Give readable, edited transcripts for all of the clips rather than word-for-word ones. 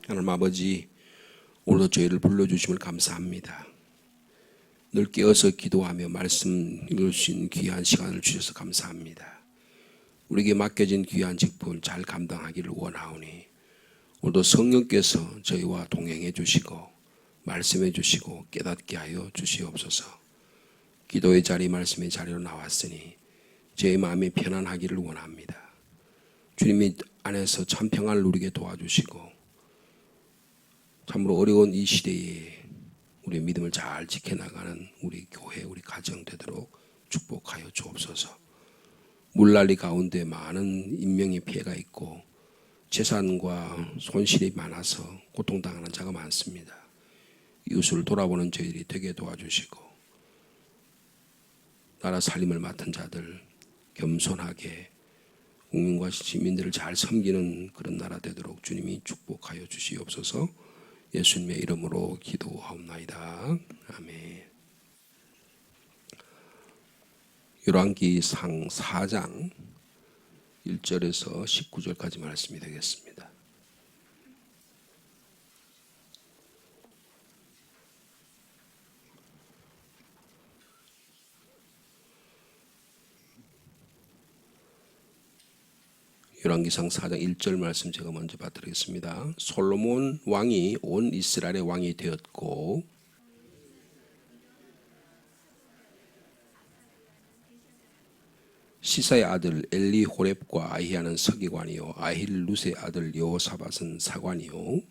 하나님 아버지, 오늘도 저희를 불러주심을 감사합니다. 늘 깨어서 기도하며 말씀 읽을 수 있는 귀한 시간을 주셔서 감사합니다. 우리에게 맡겨진 귀한 직분을 잘 감당하기를 원하오니 오늘도 성령께서 저희와 동행해 주시고 말씀해 주시고 깨닫게 하여 주시옵소서. 기도의 자리, 말씀의 자리로 나왔으니 저희 마음이 편안하기를 원합니다. 주님이 안에서 참 평안을 누리게 도와주시고 참으로 어려운 이 시대에 우리의 믿음을 잘 지켜나가는 우리 교회, 우리 가정 되도록 축복하여 주옵소서. 물난리 가운데 많은 인명의 피해가 있고 재산과 손실이 많아서 고통당하는 자가 많습니다. 이웃을 돌아보는 저희들이 되게 도와주시고 나라 살림을 맡은 자들 겸손하게 국민과 시민들을 잘 섬기는 그런 나라 되도록 주님이 축복하여 주시옵소서. 예수님의 이름으로 기도하옵나이다. 아멘. 열왕기상 4장 1절에서 19절까지 말씀이 되겠습니다. 열왕기상 4장 1절 말씀 제가 먼저 받드리겠습니다. 솔로몬 왕이 온 이스라엘의 왕이 되었고 시사의 아들 엘리호렙과 아히야는 서기관이요 아힐룻의 아들 여호사밧은 사관이요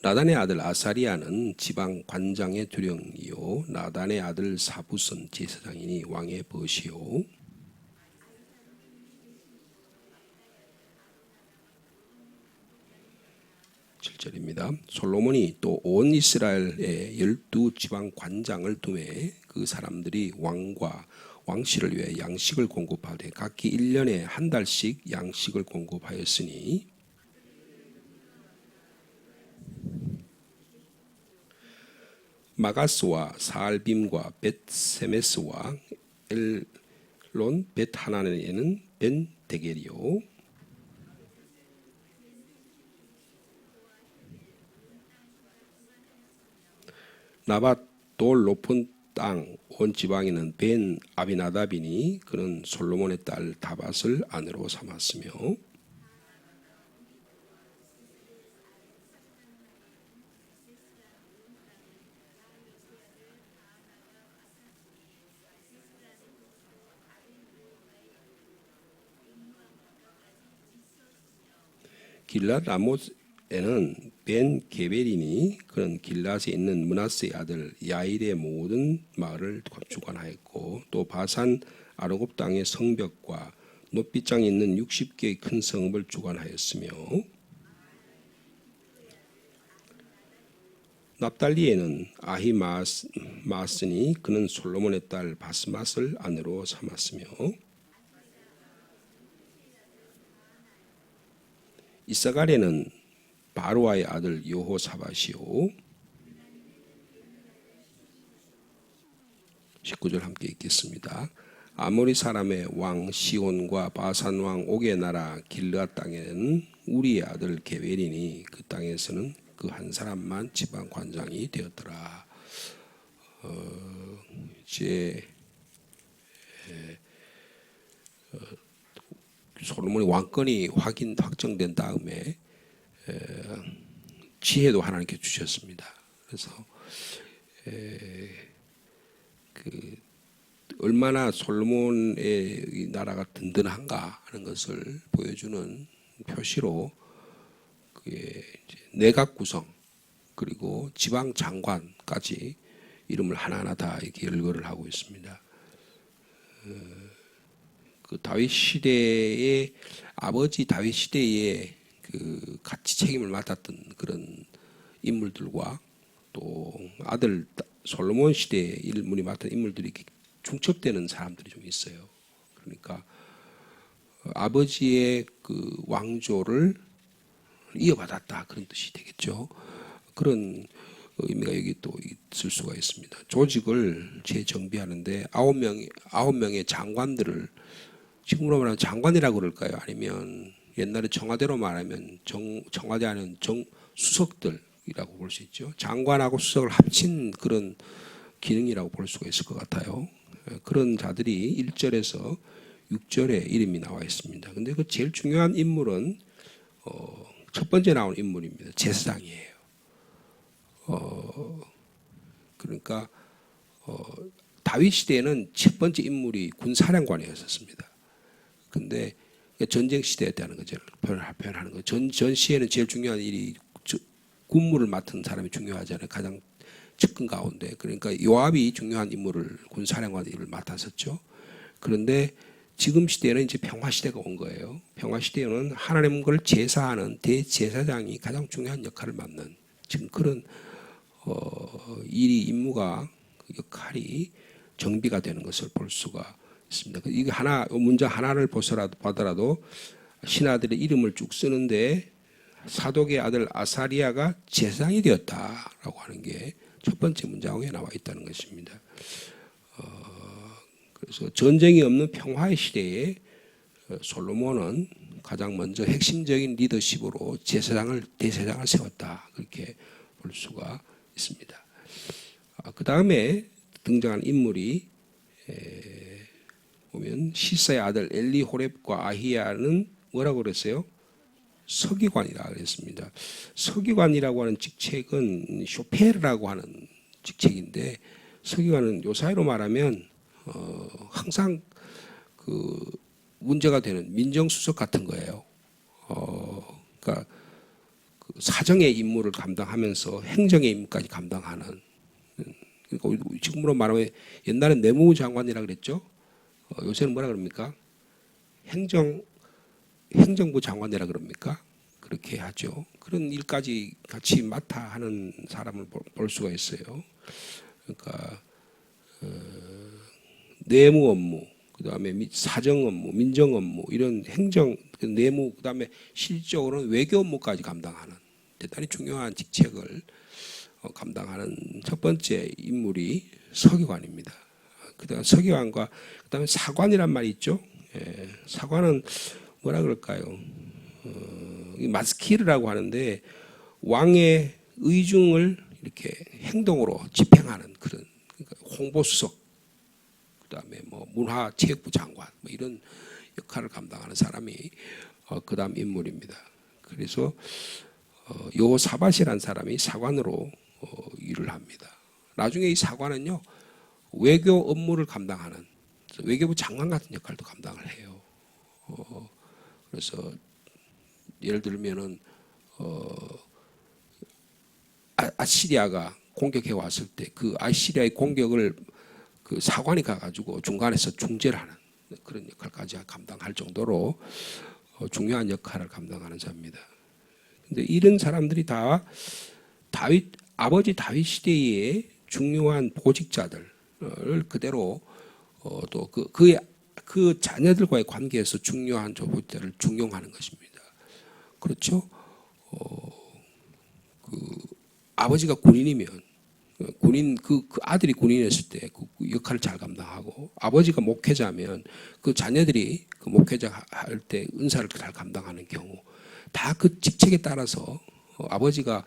나단의 아들 아사리아는 지방 관장의 두령이요 나단의 아들 사붓은 제사장이니 왕의 벗이요 7절입니다. 솔로몬이 또 온 이스라엘의 12지방 관장을 두매 그 사람들이 왕과 왕실을 위해 양식을 공급하되 각기 1년에 한 달씩 양식을 공급하였으니 마가스와 사알빔과 벳세메스와 엘론 벳하나네에는 벤데겔이요 나밧 돌 높은 땅 온 지방에는 벤 아비나답이니 그는 솔로몬의 딸 다밧을 아내로 삼았으며 길랏 라못에는 벤 게벨이니 그는 길랏에 있는 므낫세의 아들 야일의 모든 마을을 주관하였고 또 바산 아르곱 땅의 성벽과 높이장이 있는 60개의 큰 성읍을 주관하였으며 납달리에는 아히마스니 그는 솔로몬의 딸 바스맛을 아내로 삼았으며 이사갈에는 바루아의 아들 여호사밧이요 19절 함께 읽겠습니다. 아모리 사람의 왕 시온과 바산 왕 옥의 나라 길르앗 땅에는 우리의 아들 게벨이니 그 땅에서는 그 한 사람만 지방 관장이 되었더라. 이제 솔로몬의 왕권이 확정된 다음에 지혜도 하나님께 주셨습니다. 그래서 얼마나 솔로몬의 나라가 든든한가 하는 것을 보여주는 표시로 내각 구성 그리고 지방 장관까지 이름을 하나하나 다 이렇게 열거를 하고 있습니다. 그 다윗 시대의 아버지 다윗 시대에 그 같이 책임을 맡았던 그런 인물들과 또 아들 솔로몬 시대에 일문이 맡은 인물들이 중첩되는 사람들이 좀 있어요. 그러니까 아버지의 그 왕조를 이어받았다 그런 뜻이 되겠죠. 그런 의미가 여기 또 있을 수가 있습니다. 조직을 재정비하는데 9명의 장관들을 지금으로 말하면 장관이라고 그럴까요? 아니면 옛날에 청와대로 말하면 청와대 안에 수석들이라고 볼 수 있죠. 장관하고 수석을 합친 그런 기능이라고 볼 수가 있을 것 같아요. 그런 자들이 1절에서 6절에 이름이 나와 있습니다. 근데 그 제일 중요한 인물은 첫 번째 나온 인물입니다. 제사장이에요. 그러니까 다윗 시대에는 첫 번째 인물이 군사령관이었습니다. 근데 전쟁 시대였다는 거죠. 표현하는 거. 전 시에는 제일 중요한 일이 군무를 맡은 사람이 중요하잖아요. 가장 측근 가운데. 그러니까 요압이 중요한 인물을 군사령관 일을 맡았었죠. 그런데 지금 시대에는 이제 평화 시대가 온 거예요. 평화 시대에는 하나님 걸 제사하는 대제사장이 가장 중요한 역할을 맡는 지금 그런 일이 임무가 역할이 정비가 되는 것을 볼 수가 있습니다. 이게 문장 하나를 보더라도 신하들의 이름을 쭉 쓰는데 사독의 아들 아사리아가 제사장이 되었다라고 하는 게 첫 번째 문장에 나와 있다는 것입니다. 그래서 전쟁이 없는 평화의 시대에 솔로몬은 가장 먼저 핵심적인 리더십으로 대제사장을 세웠다 그렇게 볼 수가 있습니다. 그 다음에 등장한 인물이 보면 시사의 아들 엘리호렙과 아히야는 뭐라고 그랬어요? 서기관이라고 그랬습니다. 서기관이라고 하는 직책은 쇼페르라고 하는 직책인데 서기관은 요사이로 말하면 항상 그 문제가 되는 민정수석 같은 거예요. 그러니까 그 사정의 임무를 감당하면서 행정의 임무까지 감당하는. 그러니까 지금으로 말하면 옛날엔 내무부 장관이라고 그랬죠. 요새는 뭐라 그럽니까? 행정부 장관이라 그럽니까? 그렇게 하죠. 그런 일까지 같이 맡아 하는 사람을 볼 수가 있어요. 그러니까 내무 업무, 그다음에 사정 업무, 민정 업무 이런 행정 내무 그다음에 실질적으로는 외교 업무까지 감당하는 대단히 중요한 직책을 감당하는 첫 번째 인물이 서기관입니다. 그다음 서기관과 그다음에 사관이란 말이 있죠. 사관은 뭐라 그럴까요? 마스키르라고 하는데 왕의 의중을 이렇게 행동으로 집행하는 그런 그러니까 홍보수석, 그다음에 뭐 문화체육부 장관 뭐 이런 역할을 감당하는 사람이 그다음 인물입니다. 그래서 여호사밧이라는 사람이 사관으로 일을 합니다. 나중에 이 사관은요 외교 업무를 감당하는 외교부 장관 같은 역할도 감당을 해요. 그래서 예를 들면은 아시리아가 공격해 왔을 때 그 아시리아의 공격을 그 사관이 가가지고 중간에서 중재를 하는 그런 역할까지 감당할 정도로 중요한 역할을 감당하는 자입니다. 근데 이런 사람들이 다 아버지 다윗 시대의 중요한 보직자들을 그대로 또 그 자녀들과의 관계에서 중요한 보직자를 중용하는 것입니다. 그렇죠? 그 아버지가 군인이면 그 아들이 군인이었을 때 그 역할을 잘 감당하고 아버지가 목회자면 그 자녀들이 그 목회자 할 때 은사를 잘 감당하는 경우 다 그 직책에 따라서 아버지가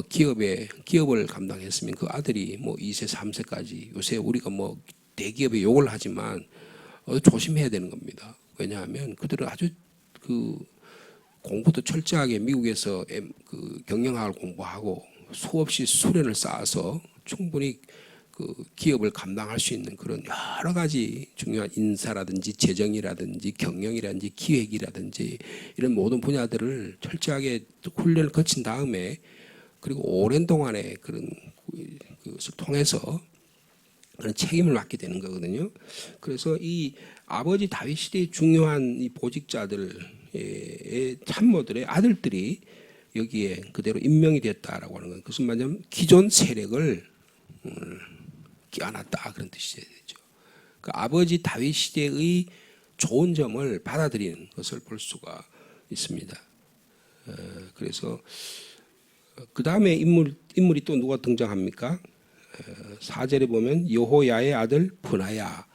기업을 감당했으면 그 아들이 뭐 2세, 3세까지 요새 우리가 뭐 대기업에 욕을 하지만 조심해야 되는 겁니다. 왜냐하면 그들은 아주 그 공부도 철저하게 미국에서 그 경영학을 공부하고 수없이 수련을 쌓아서 충분히 그 기업을 감당할 수 있는 그런 여러 가지 중요한 인사라든지 재정이라든지 경영이라든지 기획이라든지 이런 모든 분야들을 철저하게 훈련을 거친 다음에 그리고 오랜 동안의 그런 것을 통해서 그런 책임을 맡게 되는 거거든요. 그래서 이 아버지 다윗 시대의 중요한 이 보직자들의 참모들의 아들들이 여기에 그대로 임명이 됐다라고 하는 건 그것은 말하자면 기존 세력을 끼워놨다 그런 뜻이 되죠. 그 아버지 다윗 시대의 좋은 점을 받아들이는 것을 볼 수가 있습니다. 그래서 그 다음에 인물이 또 누가 등장합니까? 4절에 보면 여호야의 아들 브나야.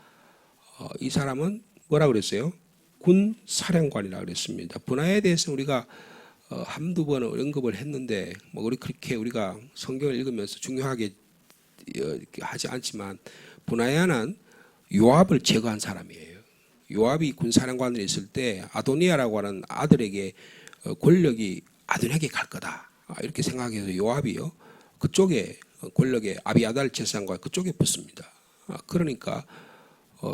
이 사람은 뭐라 그랬어요? 군 사령관이라고 그랬습니다. 분하에 대해서 우리가 한두 번 언급을 했는데 뭐 우리 그렇게 우리가 성경을 읽으면서 중요하게 하지 않지만 분하야는 요압을 제거한 사람이에요. 요압이 군사령관으로 있을 때 아도니아라고 하는 아들에게 권력이 아도니아에게 갈 거다 이렇게 생각해서 요압이요 그쪽에 권력의 아비아달 제사장과 그쪽에 붙습니다. 그러니까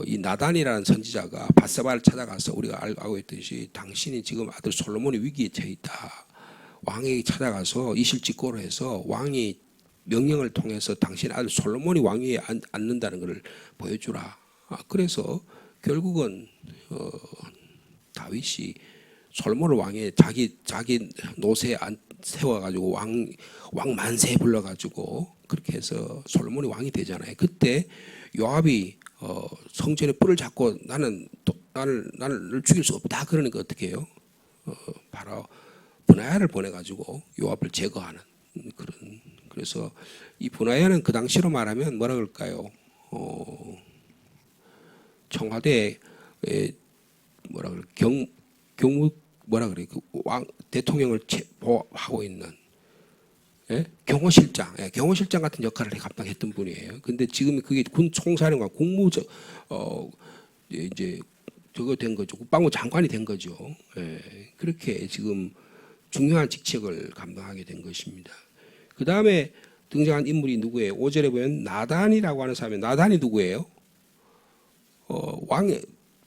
이 나단이라는 선지자가 밧세바를 찾아가서 우리가 알고 있듯이 당신이 지금 아들 솔로몬이 위기에 처해 있다. 왕에게 찾아가서 이실직고로 해서 왕이 명령을 통해서 당신 아들 솔로몬이 왕위에 앉는다는 것을 보여주라. 그래서 결국은 다윗이 솔로몬을 왕에 자기 노새에 세워가지고 왕 만세 불러가지고 그렇게 해서 솔로몬이 왕이 되잖아요. 그때 요압이 성전에 뿔을 잡고 나는 나를 죽일 수 없다 그러니까 어떻게 해요? 바로 분하야를 보내가지고 요압을 제거하는 그런. 그래서 이 분하야는 그 당시로 말하면 뭐라 그럴까요? 청와대에 뭐라 그래 경무 뭐라 그래 그 왕 대통령을 보호하고 있는 경호실장, 경호실장 같은 역할을 감당했던 분이에요. 근데 지금 그게 군 총사령관, 국무적 이제 저거 된 거죠. 국방부 장관이 된 거죠. 그렇게 지금 중요한 직책을 감당하게 된 것입니다. 그 다음에 등장한 인물이 누구예요? 5절에 보면 나단이라고 하는 사람이 나단이 누구예요?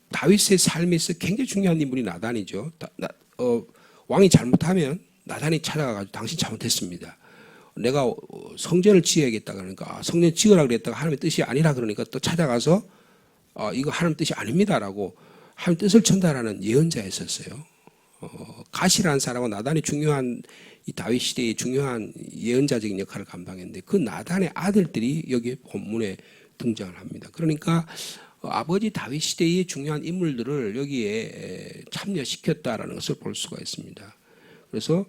다윗의 삶에서 굉장히 중요한 인물이 나단이죠. 왕이 잘못하면 나단이 찾아가가지고 당신 잘못했습니다. 내가 성전을 지어야겠다 그러니까 성전 지으라 그랬다가 하나님의 뜻이 아니라 그러니까 또 찾아가서 이거 하나님 뜻이 아닙니다라고 하나님 뜻을 전달하는 예언자였었어요. 가시라는 사람은 나단이 중요한 이 다윗 시대의 중요한 예언자적인 역할을 감당했는데 그 나단의 아들들이 여기 본문에 등장을 합니다. 그러니까 아버지 다윗 시대의 중요한 인물들을 여기에 참여시켰다라는 것을 볼 수가 있습니다. 그래서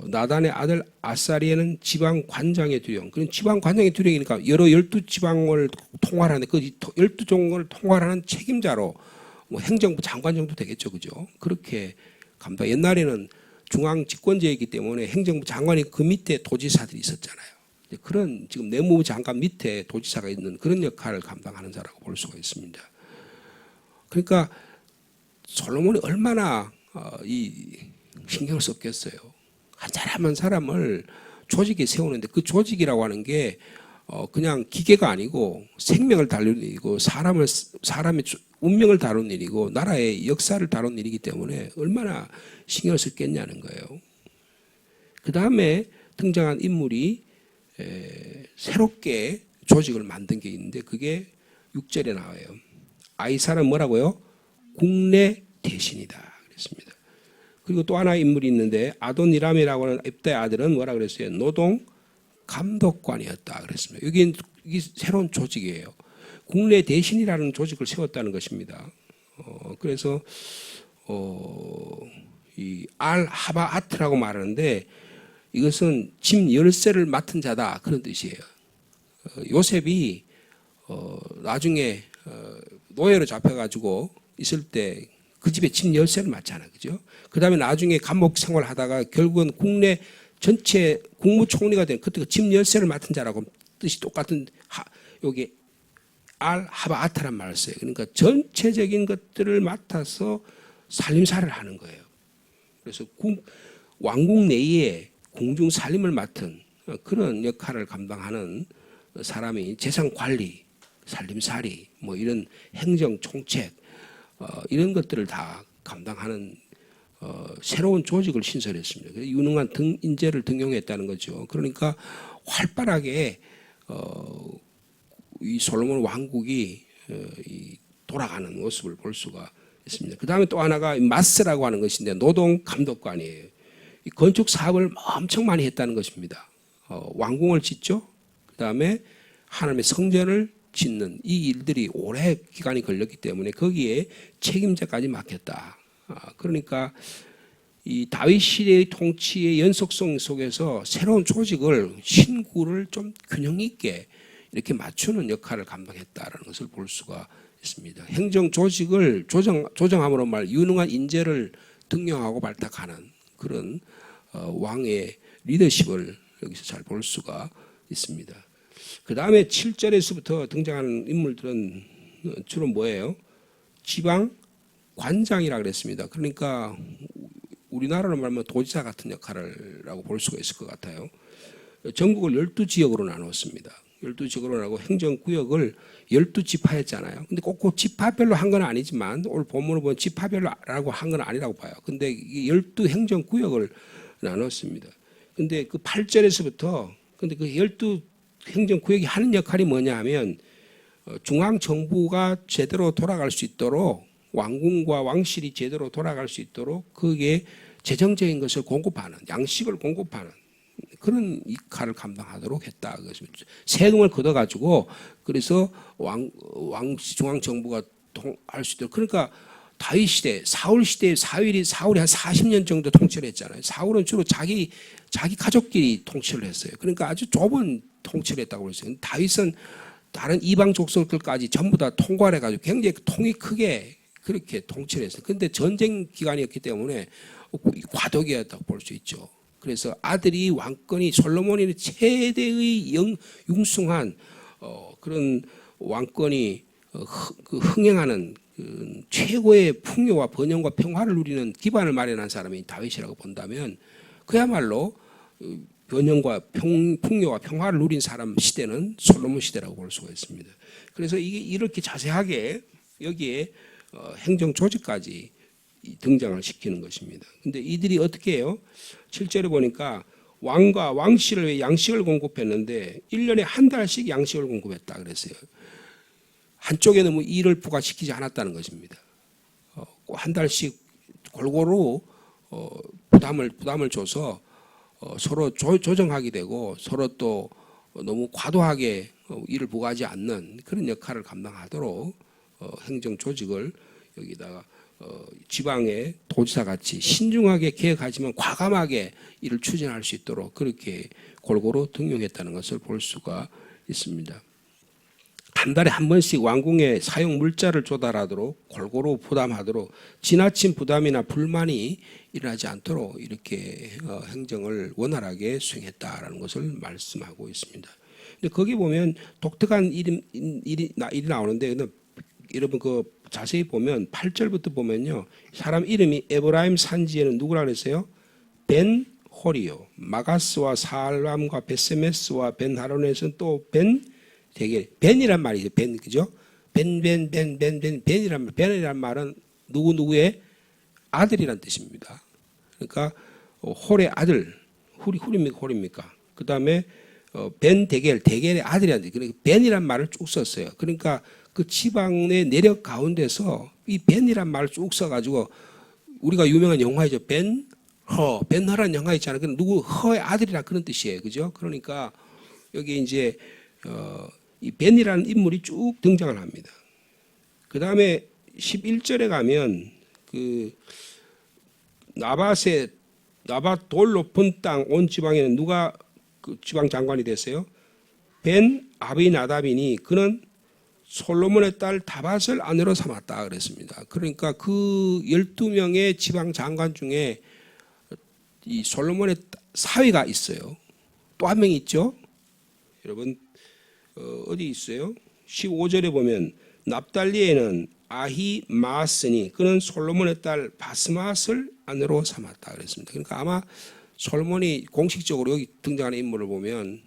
나단의 아들 아사리에는 지방 관장의 두령. 그런 지방 관장의 두령이니까 여러 12지방을 통할하는 그 12종을 통할하는 책임자로 뭐 행정부 장관 정도 되겠죠, 그죠? 그렇게 감당. 옛날에는 중앙 집권제이기 때문에 행정부 장관이 그 밑에 도지사들이 있었잖아요. 그런 지금 내무부 장관 밑에 도지사가 있는 그런 역할을 감당하는 자라고 볼 수가 있습니다. 그러니까 솔로몬이 얼마나 이 신경을 썼겠어요. 한 사람 한 사람을 조직에 세우는데 그 조직이라고 하는 게 그냥 기계가 아니고 생명을 다루는 일이고 사람의 운명을 다루는 일이고 나라의 역사를 다루는 일이기 때문에 얼마나 신경을 썼겠냐는 거예요. 그 다음에 등장한 인물이 새롭게 조직을 만든 게 있는데 그게 6절에 나와요. 아이사는 뭐라고요? 국내 대신이다 그랬습니다. 그리고 또 하나 인물이 있는데 아도니람이라고 하는 앱다의 아들은 뭐라 그랬어요? 노동 감독관이었다 그랬습니다. 여기 새로운 조직이에요. 국내 대신이라는 조직을 세웠다는 것입니다. 그래서 이 알하바아트라고 말하는데 이것은 짐 열쇠를 맡은 자다 그런 뜻이에요. 요셉이 나중에 노예로 잡혀가지고 있을 때 그 집에 짐 열쇠를 맡잖아, 그죠? 그 다음에 나중에 감옥 생활하다가 결국은 국내 전체 국무총리가 된 그때 짐 열쇠를 맡은 자라고 뜻이 똑같은 여기 알하바아트란 말을 써요. 그러니까 전체적인 것들을 맡아서 살림살이를 하는 거예요. 그래서 왕국 내에 궁중 살림을 맡은 그런 역할을 감당하는 사람이 재산 관리, 살림살이, 뭐 이런 행정 총책 이런 것들을 다 감당하는 새로운 조직을 신설했습니다. 유능한 인재를 등용했다는 거죠. 그러니까 활발하게 이 솔로몬 왕국이 돌아가는 모습을 볼 수가 있습니다. 그 다음에 또 하나가 마스라고 하는 것인데 노동 감독관이에요. 이 건축 사업을 엄청 많이 했다는 것입니다. 왕궁을 짓죠. 그 다음에 하나님의 성전을 짓는 이 일들이 오래 기간이 걸렸기 때문에 거기에 책임자까지 맡겼다. 그러니까 이 다윗 시대의 통치의 연속성 속에서 새로운 조직을 신구를 좀 균형 있게 이렇게 맞추는 역할을 감당했다라는 것을 볼 수가 있습니다. 행정 조직을 조정함으로 말 유능한 인재를 등용하고 발탁하는 그런 왕의 리더십을 여기서 잘 볼 수가 있습니다. 그 다음에 7절에서부터 등장하는 인물들은 주로 뭐예요? 지방 관장이라 그랬습니다. 그러니까 우리나라로 말하면 도지사 같은 역할이라고 볼 수가 있을 것 같아요. 전국을 12지역으로 나눴습니다. 12지역으로 나누고 행정구역을 12지파했잖아요. 근데 꼭 지파별로 한 건 아니지만 오늘 본문을 보면 지파별로라고 한 건 아니라고 봐요. 근데 12행정구역을 나눴습니다. 근데 그 8절에서부터 근데 그 12행정구역이 하는 역할이 뭐냐 하면 중앙정부가 제대로 돌아갈 수 있도록 왕궁과 왕실이 제대로 돌아갈 수 있도록 그게 재정적인 것을 공급하는 양식을 공급하는 그런 역할을 감당하도록 했다. 세금을 걷어가지고 그래서 중앙 정부가 할 수 있도록 그러니까 다윗 시대, 사울 시대 사울이 한 40년 정도 통치를 했잖아요. 사울은 주로 자기 가족끼리 통치를 했어요. 그러니까 아주 좁은 통치를 했다고 그랬어요. 다윗은 다른 이방 족속들까지 전부 다 통과를 해가지고 굉장히 통이 크게 그렇게 통치를 했어요. 그런데 전쟁 기간이었기 때문에 과도기였다고 볼 수 있죠. 그래서 아들이 왕권이 솔로몬이 최대의 융숭한 그런 왕권이 흥행하는 그 최고의 풍요와 번영과 평화를 누리는 기반을 마련한 사람이 다윗이라고 본다면 그야말로 번영과 풍요와 평화를 누린 사람 시대는 솔로몬 시대라고 볼 수가 있습니다. 그래서 이게 이렇게 자세하게 여기에 행정 조직까지 등장을 시키는 것입니다. 근데 이들이 어떻게 해요? 7절에 보니까 왕과 왕실을 위해 양식을 공급했는데 1년에 한 달씩 양식을 공급했다 그랬어요. 한쪽에 너무 일을 부과시키지 않았다는 것입니다. 한 달씩 골고루 부담을 줘서 서로 조정하게 되고 서로 또 너무 과도하게 일을 부과하지 않는 그런 역할을 감당하도록 행정 조직을 여기다가 지방의 도지사 같이 신중하게 계획하지만 과감하게 이를 추진할 수 있도록 그렇게 골고루 등용했다는 것을 볼 수가 있습니다. 한 달에 한 번씩 왕궁에 사용 물자를 조달하도록 골고루 부담하도록 지나친 부담이나 불만이 일어나지 않도록 이렇게 행정을 원활하게 수행했다라는 것을 말씀하고 있습니다. 근데 거기 보면 독특한 일이 나오는데 여러분 그 자세히 보면 8절부터 보면요. 사람 이름이 에브라임 산지에는 누구라 그랬어요? 벤 호리요. 마가스와 살람과 베세메스와 벤 하론에서는 또 벤 되게 벤이란 말이죠. 벤 그죠? 벤이란 말. 벤이란 말은 누구의 아들이란 뜻입니다. 그러니까 홀의 아들 홀입니까? 그다음에 벤 대겔의 아들이란 뜻. 그러니까 벤이란 말을 쭉 썼어요. 그러니까 그 지방의 내력 가운데서 이 벤이란 말을 쭉 써가지고 우리가 유명한 영화이죠. 벤허라는 영화 있잖아요. 그 누구 허의 아들이라 그런 뜻이에요. 그죠? 그러니까 여기 이제 이 벤이라는 인물이 쭉 등장을 합니다. 그 다음에 11절에 가면 그 나밧 돌 높은 땅 온 지방에는 누가 그 지방 장관이 됐어요? 벤 아비나답이니 그는 솔로몬의 딸 다밧을 아내로 삼았다 그랬습니다. 그러니까 그 12명의 지방 장관 중에 이 솔로몬의 사위가 있어요. 또 한 명이 있죠. 여러분 어디 있어요? 15절에 보면 납달리에는 아히마스니 그는 솔로몬의 딸 바스맛을 아내로 삼았다 그랬습니다. 그러니까 아마 솔로몬이 공식적으로 여기 등장하는 인물을 보면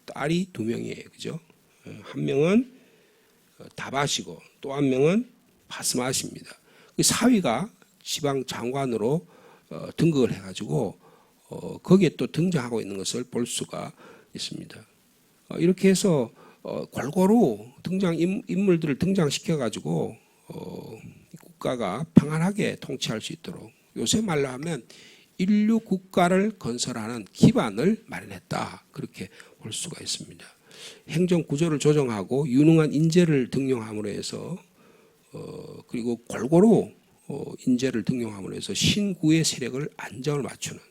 딸이 2명이에요. 그죠? 한 명은 다밧이고 또 한 명은 바스맛입니다. 그 사위가 지방 장관으로 등극을 해가지고 거기에 또 등장하고 있는 것을 볼 수가 있습니다. 이렇게 해서 골고루 인물들을 등장시켜가지고 국가가 평안하게 통치할 수 있도록 요새 말로 하면 인류 국가를 건설하는 기반을 마련했다. 그렇게 볼 수가 있습니다. 행정 구조를 조정하고 유능한 인재를 등용함으로 해서 그리고 골고루 인재를 등용함으로 해서 신구의 세력을 안정을 맞추는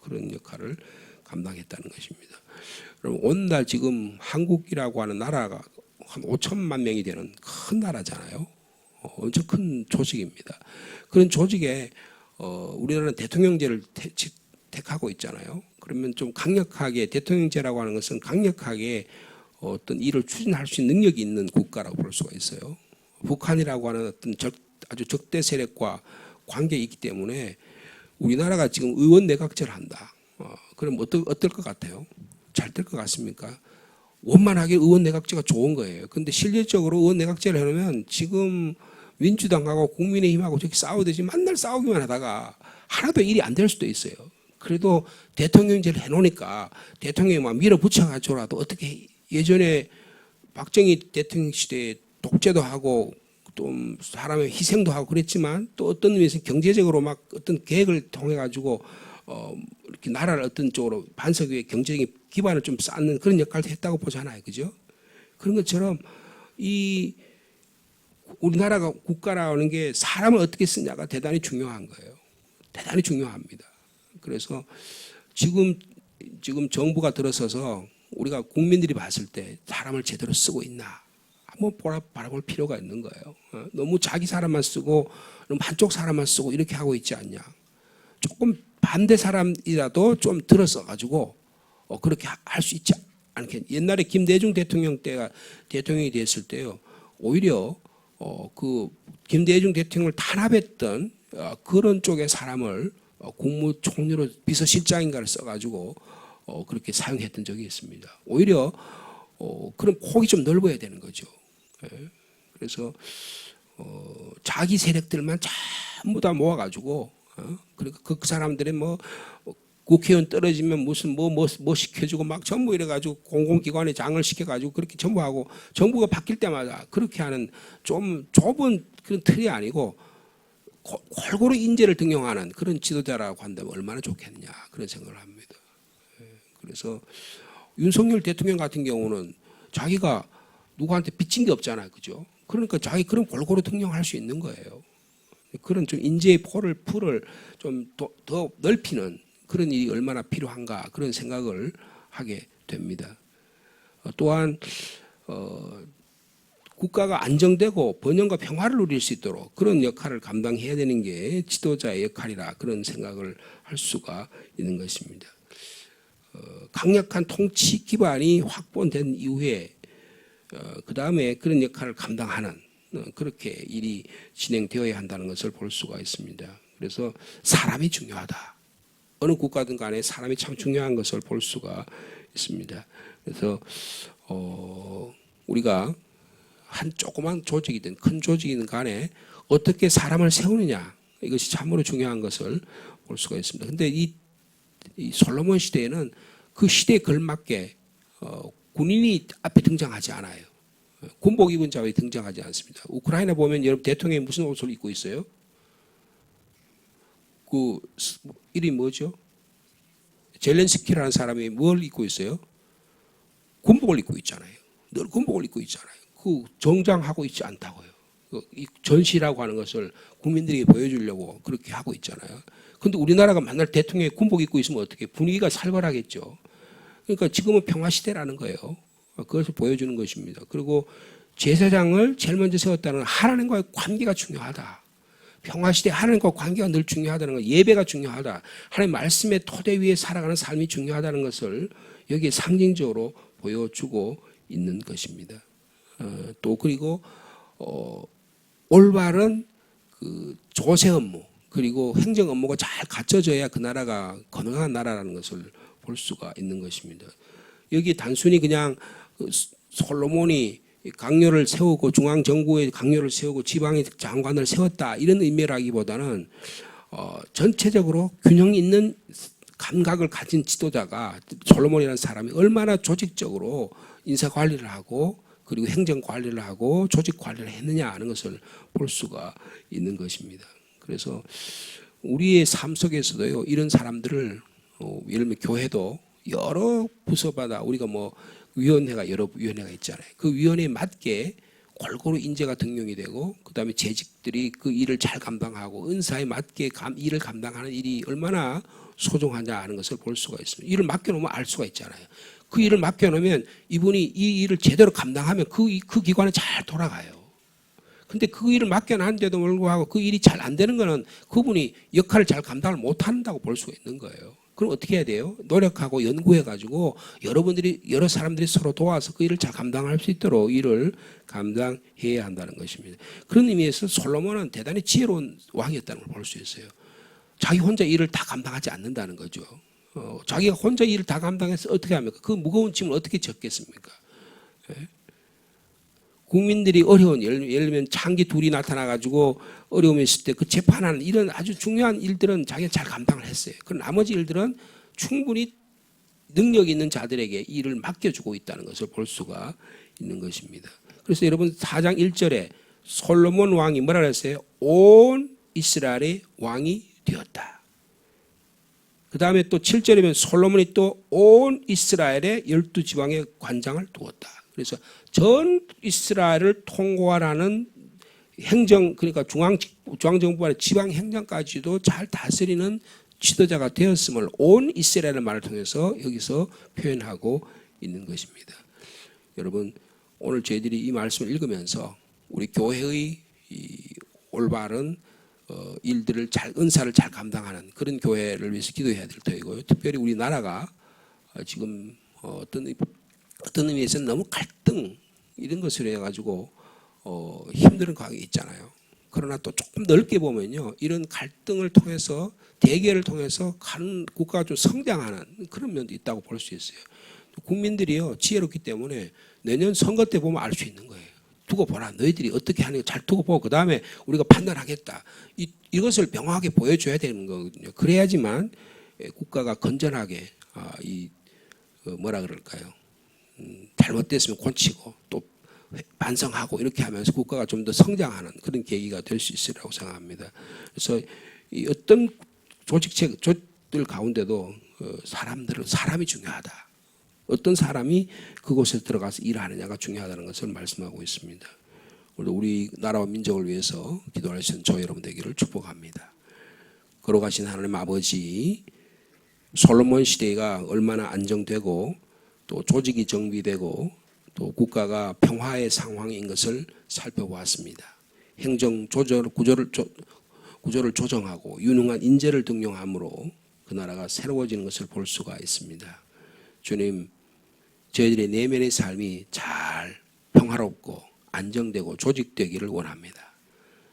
그런 역할을 감당했다는 것입니다. 그럼 오늘날 지금 한국이라고 하는 나라가 한 5천만 명이 되는 큰 나라잖아요. 엄청 큰 조직입니다. 그런 조직에 우리나라는 대통령제를 택하고 있잖아요. 그러면 좀 강력하게 대통령제라고 하는 것은 강력하게 어떤 일을 추진할 수 있는 능력이 있는 국가라고 볼 수가 있어요. 북한이라고 하는 어떤 아주 적대 세력과 관계가 있기 때문에 우리나라가 지금 의원 내각제를 한다. 그럼 어떨 것 같아요? 잘 될 것 같습니까? 원만하게 의원 내각제가 좋은 거예요. 그런데 실질적으로 의원 내각제를 해놓으면 지금 민주당하고 국민의힘하고 저기 싸우듯이 맨날 싸우기만 하다가 하나도 일이 안 될 수도 있어요. 그래도 대통령제를 해놓으니까 대통령이 막 밀어붙여가지고라도 어떻게 예전에 박정희 대통령 시대에 독재도 하고 또 사람의 희생도 하고 그랬지만 또 어떤 의미에서 경제적으로 막 어떤 계획을 통해 가지고 이렇게 나라를 어떤 쪽으로 반석 위에 경제적인 기반을 좀 쌓는 그런 역할도 했다고 보잖아요, 그죠? 그런 것처럼 이 우리나라가 국가라는 게 사람을 어떻게 쓰냐가 대단히 중요한 거예요. 대단히 중요합니다. 그래서 지금 정부가 들어서서 우리가 국민들이 봤을 때 사람을 제대로 쓰고 있나 한번 바라볼 필요가 있는 거예요. 너무 자기 사람만 쓰고 너무 한쪽 사람만 쓰고 이렇게 하고 있지 않냐. 조금 반대 사람이라도 좀 들어서 가지고 그렇게 할 수 있지 않게. 옛날에 김대중 대통령 때가 대통령이 됐을 때요. 오히려 그 김대중 대통령을 탄압했던 그런 쪽의 사람을 국무총리로 비서실장인가를 써가지고 그렇게 사용했던 적이 있습니다. 오히려 그런 폭이 좀 넓어야 되는 거죠. 그래서 자기 세력들만 전부 다 모아가지고 그러니까 그 사람들의 뭐 국회의원 떨어지면 무슨 뭐 시켜주고 막 전부 이래가지고 공공기관에 장을 시켜가지고 그렇게 전부 하고 정부가 바뀔 때마다 그렇게 하는 좀 좁은 그런 틀이 아니고 골고루 인재를 등용하는 그런 지도자라고 한다면 얼마나 좋겠냐 그런 생각을 합니다. 그래서 윤석열 대통령 같은 경우는 자기가 누구한테 빚진 게 없잖아요, 그죠? 그러니까 자기 그런 골고루 등용할 수 있는 거예요. 그런 좀 인재의 풀을 좀 더 넓히는 그런 일이 얼마나 필요한가 그런 생각을 하게 됩니다. 또한 국가가 안정되고 번영과 평화를 누릴 수 있도록 그런 역할을 감당해야 되는 게 지도자의 역할이라 그런 생각을 할 수가 있는 것입니다. 강력한 통치 기반이 확보된 이후에 그 다음에 그런 역할을 감당하는 그렇게 일이 진행되어야 한다는 것을 볼 수가 있습니다. 그래서 사람이 중요하다. 어느 국가든 간에 사람이 참 중요한 것을 볼 수가 있습니다. 그래서 우리가 한 조그만 조직이든 큰 조직이든 간에 어떻게 사람을 세우느냐 이것이 참으로 중요한 것을 볼 수가 있습니다. 그런데 이 솔로몬 시대에는 그 시대에 걸맞게 군인이 앞에 등장하지 않아요. 군복 입은 자가 등장하지 않습니다. 우크라이나 보면 여러분 대통령이 무슨 옷을 입고 있어요? 그 이름이 뭐죠? 젤렌스키라는 사람이 뭘 입고 있어요? 군복을 입고 있잖아요. 늘 군복을 입고 있잖아요. 그 정장하고 있지 않다고요. 이 전시라고 하는 것을 국민들에게 보여주려고 그렇게 하고 있잖아요. 그런데 우리나라가 만날 대통령이 군복 입고 있으면 어떻게 분위기가 살벌하겠죠. 그러니까 지금은 평화시대라는 거예요. 그것을 보여주는 것입니다. 그리고 제사장을 제일 먼저 세웠다는 하나님과의 관계가 중요하다. 평화시대 하나님과 관계가 늘 중요하다는 것, 예배가 중요하다. 하나님 말씀의 토대 위에 살아가는 삶이 중요하다는 것을 여기에 상징적으로 보여주고 있는 것입니다. 또 그리고 올바른 그 조세 업무 그리고 행정 업무가 잘 갖춰져야 그 나라가 건강한 나라라는 것을 볼 수가 있는 것입니다. 여기 단순히 그냥 솔로몬이 강요를 세우고 중앙정부의 강요를 세우고 지방의 장관을 세웠다 이런 의미라기보다는 전체적으로 균형 있는 감각을 가진 지도자가 솔로몬이라는 사람이 얼마나 조직적으로 인사 관리를 하고 그리고 행정 관리를 하고 조직 관리를 했느냐 하는 것을 볼 수가 있는 것입니다. 그래서 우리의 삶 속에서도요 이런 사람들을 예를 들면 교회도 여러 부서마다 우리가 뭐 위원회가 여러 위원회가 있잖아요. 그 위원회에 맞게 골고루 인재가 등용이 되고 그다음에 재직들이 그 일을 잘 감당하고 은사에 맞게 일을 감당하는 일이 얼마나 소중하냐 하는 것을 볼 수가 있습니다. 일을 맡겨놓으면 알 수가 있잖아요. 그 일을 맡겨놓으면 이분이 이 일을 제대로 감당하면 그 기관은 잘 돌아가요. 근데 그 일을 맡겨놨는데도 불구하고 그 일이 잘 안 되는 거는 그분이 역할을 잘 감당을 못한다고 볼 수가 있는 거예요. 그럼 어떻게 해야 돼요? 노력하고 연구해가지고 여러 사람들이 서로 도와서 그 일을 잘 감당할 수 있도록 일을 감당해야 한다는 것입니다. 그런 의미에서 솔로몬은 대단히 지혜로운 왕이었다는 걸 볼 수 있어요. 자기 혼자 일을 다 감당하지 않는다는 거죠. 자기가 혼자 일을 다 감당해서 어떻게 합니까? 그 무거운 짐을 어떻게 졌겠습니까? 예? 국민들이 어려운 예를 들면 장기 둘이 나타나가지고 어려움이 있을 때 그 재판하는 이런 아주 중요한 일들은 자기가 잘 감당을 했어요. 그럼 나머지 일들은 충분히 능력 있는 자들에게 일을 맡겨주고 있다는 것을 볼 수가 있는 것입니다. 그래서 여러분 4장 1절에 솔로몬 왕이 뭐라 그랬어요? 온 이스라엘의 왕이 되었다. 그 다음에 또 7절이면 솔로몬이 또 온 이스라엘의 12지방의 관장을 두었다. 그래서 전 이스라엘을 통과하는 행정, 그러니까 중앙정부와 지방행정까지도 잘 다스리는 지도자가 되었음을 온 이스라엘의 말을 통해서 여기서 표현하고 있는 것입니다. 여러분, 오늘 저희들이 이 말씀을 읽으면서 우리 교회의 이 올바른 일들을 은사를 잘 감당하는 그런 교회를 위해서 기도해야 될 터이고요. 특별히 우리나라가 지금 어떤 의미에서는 너무 갈등 이런 것을 해가지고 힘든 과정이 있잖아요. 그러나 또 조금 넓게 보면요, 이런 갈등을 통해서 대결을 통해서 가는 국가가 좀 성장하는 그런 면도 있다고 볼 수 있어요. 국민들이요 지혜롭기 때문에 내년 선거 때 보면 알 수 있는 거예요. 두고 보라. 너희들이 어떻게 하는지 잘 두고 보고 그 다음에 우리가 판단하겠다. 이것을 명확하게 보여줘야 되는 거거든요. 그래야지만 국가가 건전하게 뭐라 그럴까요? 잘못됐으면 고치고 또 반성하고 이렇게 하면서 국가가 좀 더 성장하는 그런 계기가 될 수 있으리라고 생각합니다. 그래서 이 어떤 조직들 가운데도 사람이 중요하다. 어떤 사람이 그곳에 들어가서 일하느냐가 중요하다는 것을 말씀하고 있습니다. 우리 나라와 민족을 위해서 기도하시는 저 여러분 되기를 축복합니다. 걸어가신 하나님 아버지, 솔로몬 시대가 얼마나 안정되고 또 조직이 정비되고 또 국가가 평화의 상황인 것을 살펴보았습니다. 행정 구조를 조정하고 유능한 인재를 등용함으로 그 나라가 새로워지는 것을 볼 수가 있습니다. 주님, 저희들의 내면의 삶이 잘 평화롭고 안정되고 조직되기를 원합니다.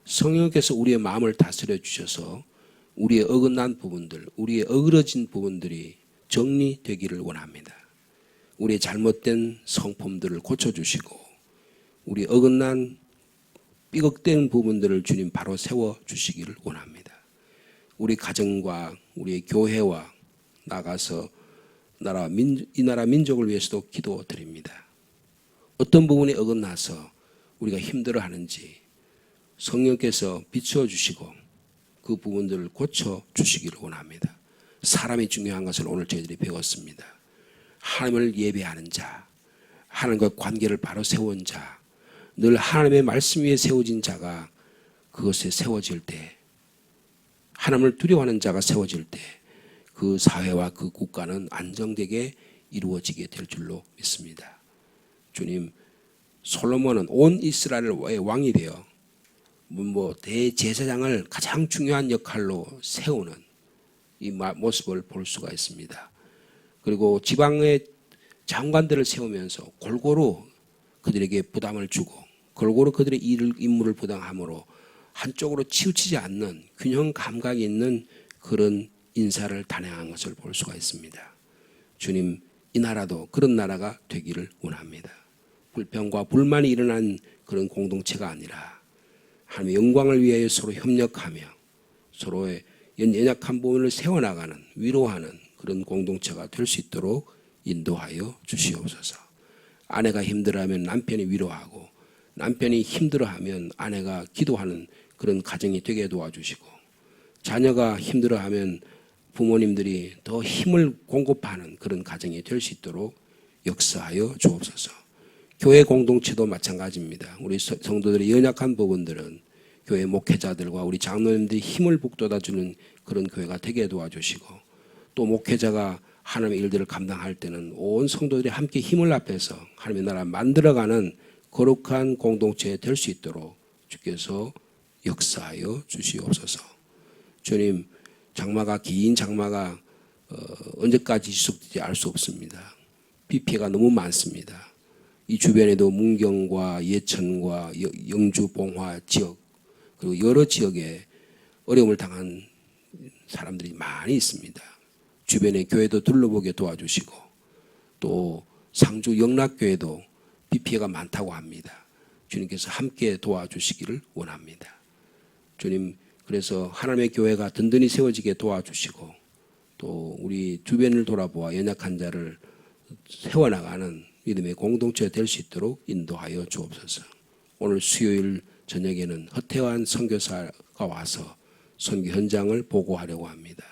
성령께서 우리의 마음을 다스려 주셔서 우리의 어긋난 부분들, 우리의 어그러진 부분들이 정리되기를 원합니다. 우리의 잘못된 성품들을 고쳐주시고 우리 어긋난 삐걱된 부분들을 주님 바로 세워주시기를 원합니다. 우리 가정과 우리의 교회와 나가서 이 나라 민족을 위해서도 기도드립니다. 어떤 부분이 어긋나서 우리가 힘들어하는지 성령께서 비추어 주시고 그 부분들을 고쳐주시기를 원합니다. 사람이 중요한 것을 오늘 저희들이 배웠습니다. 하나님을 예배하는 자, 하나님과 관계를 바로 세운 자, 늘 하나님의 말씀 위에 세워진 자가 그것에 세워질 때, 하나님을 두려워하는 자가 세워질 때 그 사회와 그 국가는 안정되게 이루어지게 될 줄로 믿습니다. 주님, 솔로몬은 온 이스라엘의 왕이 되어 대제사장을 가장 중요한 역할로 세우는 이 모습을 볼 수가 있습니다. 그리고 지방의 장관들을 세우면서 골고루 그들에게 부담을 주고 골고루 그들의 임무를 부당함으로 한쪽으로 치우치지 않는 균형 감각이 있는 그런 인사를 단행한 것을 볼 수가 있습니다. 주님, 이 나라도 그런 나라가 되기를 원합니다. 불평과 불만이 일어난 그런 공동체가 아니라 하나님의 영광을 위하여 서로 협력하며 서로의 연약한 부분을 세워나가는 위로하는 그런 공동체가 될 수 있도록 인도하여 주시옵소서. 아내가 힘들어하면 남편이 위로하고 남편이 힘들어하면 아내가 기도하는 그런 가정이 되게 도와주시고 자녀가 힘들어하면 부모님들이 더 힘을 공급하는 그런 가정이 될 수 있도록 역사하여 주옵소서. 교회 공동체도 마찬가지입니다. 우리 성도들의 연약한 부분들은 교회 목회자들과 우리 장로님들이 힘을 북돋아주는 그런 교회가 되게 도와주시고, 또 목회자가 하나님의 일들을 감당할 때는 온 성도들이 함께 힘을 합해서 하나님의 나라 만들어가는 거룩한 공동체 될 수 있도록 주께서 역사하여 주시옵소서. 주님, 긴 장마가 언제까지 지속될지 알 수 없습니다. 비 피해가 너무 많습니다. 이 주변에도 문경과 예천과 영주, 봉화 지역, 그리고 여러 지역에 어려움을 당한 사람들이 많이 있습니다. 주변의 교회도 둘러보게 도와주시고, 또 상주 영락교회도 비 피해가 많다고 합니다. 주님께서 함께 도와주시기를 원합니다. 주님, 그래서 하나님의 교회가 든든히 세워지게 도와주시고, 또 우리 주변을 돌아보아 연약한 자를 세워나가는 믿음의 공동체가 될 수 있도록 인도하여 주옵소서. 오늘 수요일 저녁에는 허태환 선교사가 와서 선교 현장을 보고하려고 합니다.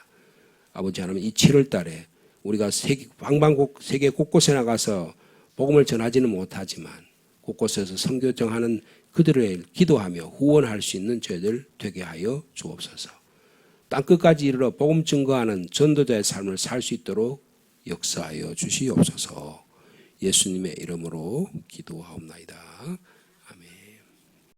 아버지 하나님, 이 7월 달에 우리가 세계 곳곳에 나가서 복음을 전하지는 못하지만 곳곳에서 선교 정하는 그들을 기도하며 후원할 수 있는 저희들 되게 하여 주옵소서. 땅끝까지 이르러 복음 증거하는 전도자의 삶을 살 수 있도록 역사하여 주시옵소서. 예수님의 이름으로 기도하옵나이다. 아멘.